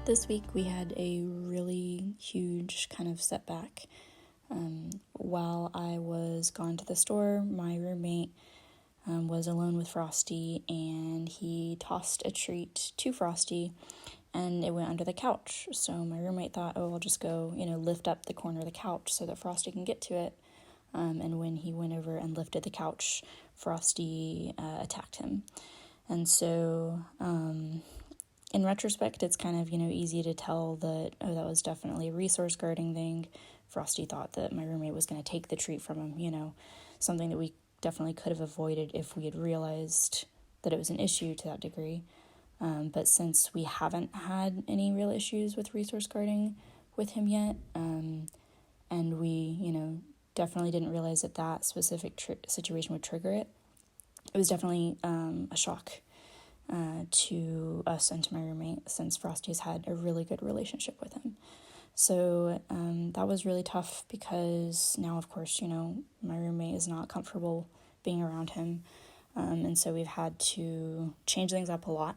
This week we had a really huge kind of setback. While I was gone to the store, my roommate was alone with Frosty, and he tossed a treat to Frosty, and it went under the couch. So my roommate thought, I'll just go, lift up the corner of the couch so that Frosty can get to it. And when he went over and lifted the couch, Frosty attacked him. And so in retrospect, it's kind of, easy to tell that, that was definitely a resource guarding thing. Frosty thought that my roommate was going to take the treat from him, something that we definitely could have avoided if we had realized that it was an issue to that degree. But since we haven't had any real issues with resource guarding with him yet, and we, definitely didn't realize that specific situation would trigger it, it was definitely a shock to us and to my roommate, since Frosty's had a really good relationship with him. So that was really tough, because now, of course, my roommate is not comfortable being around him. And so we've had to change things up a lot.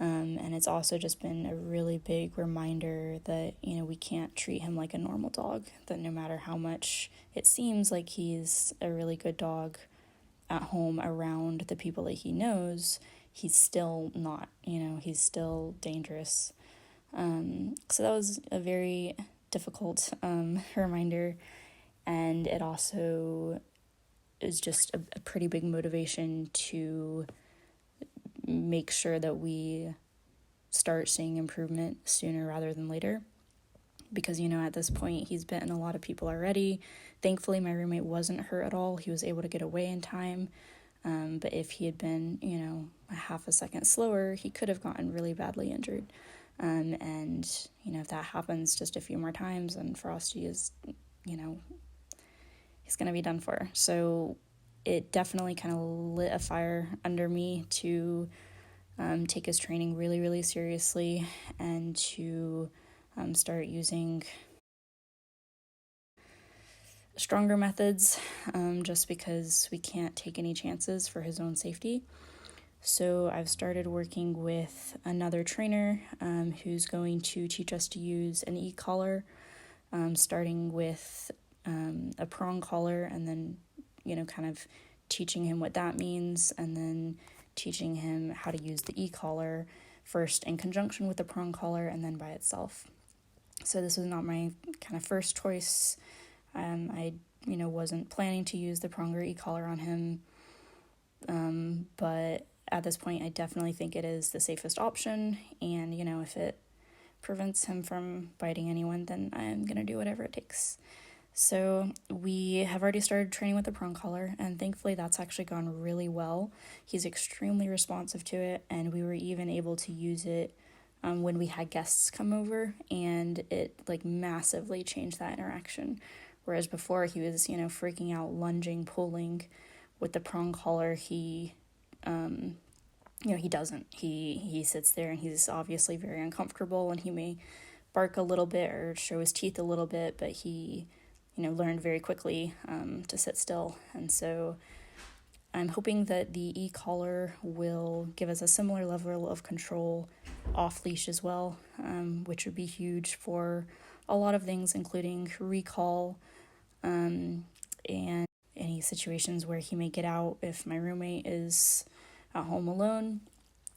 And it's also just been a really big reminder that, we can't treat him like a normal dog, that no matter how much it seems like he's a really good dog at home around the people that he knows, he's still not, he's still dangerous. So that was a very difficult reminder, and it also is just a pretty big motivation to make sure that we start seeing improvement sooner rather than later. Because, at this point, he's bitten a lot of people already. Thankfully, my roommate wasn't hurt at all. He was able to get away in time. But if he had been, a half a second slower, he could have gotten really badly injured. And, if that happens just a few more times, then Frosty is, he's going to be done for. So it definitely kind of lit a fire under me to take his training really, really seriously, and to start using stronger methods, just because we can't take any chances for his own safety. So I've started working with another trainer who's going to teach us to use an e-collar, starting with a prong collar, and then, kind of teaching him what that means, and then teaching him how to use the e-collar first in conjunction with the prong collar and then by itself. So this was not my kind of first choice. I wasn't planning to use the prong or e-collar on him, but at this point, I definitely think it is the safest option, and, if it prevents him from biting anyone, then I'm going to do whatever it takes. So we have already started training with the prong collar, and thankfully that's actually gone really well. He's extremely responsive to it, and we were even able to use it when we had guests come over, and it massively changed that interaction. Whereas before he was, freaking out, lunging, pulling. With the prong collar, he doesn't. He sits there, and he's obviously very uncomfortable, and he may bark a little bit or show his teeth a little bit, but he, learned very quickly to sit still. And so I'm hoping that the e-collar will give us a similar level of control off leash as well, which would be huge for a lot of things, including recall, and any situations where he may get out if my roommate is at home alone.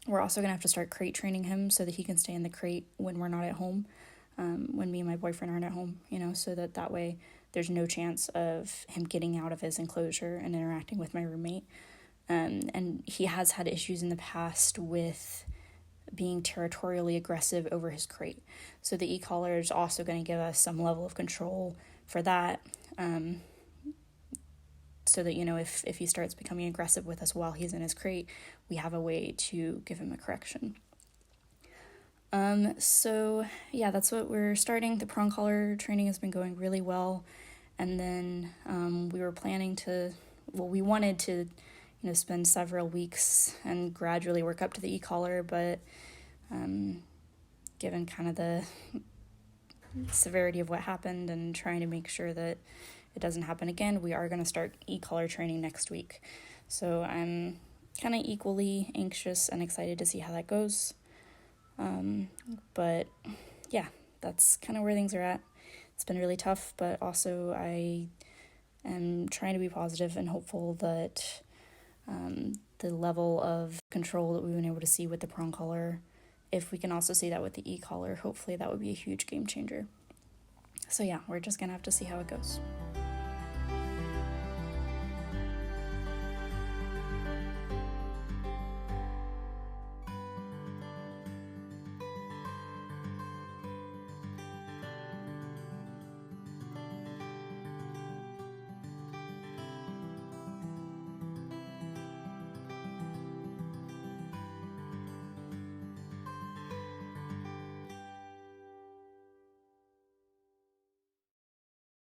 We're also going to have to start crate training him so that he can stay in the crate when we're not at home, when me and my boyfriend aren't at home, so that way there's no chance of him getting out of his enclosure and interacting with my roommate. And he has had issues in the past with being territorially aggressive over his crate. So the e-collar is also going to give us some level of control for that, so that, if he starts becoming aggressive with us while he's in his crate, we have a way to give him a correction. So yeah, that's what we're starting. The prong collar training has been going really well. And then we wanted to, spend several weeks and gradually work up to the e-collar, but given kind of the severity of what happened and trying to make sure that it doesn't happen again, we are going to start e-collar training next week. So I'm kind of equally anxious and excited to see how that goes. But yeah, that's kind of where things are at. It's been really tough, but also I am trying to be positive and hopeful that the level of control that we've been able to see with the prong collar, if we can also see that with the e-collar, hopefully that would be a huge game changer. So yeah, we're just gonna have to see how it goes.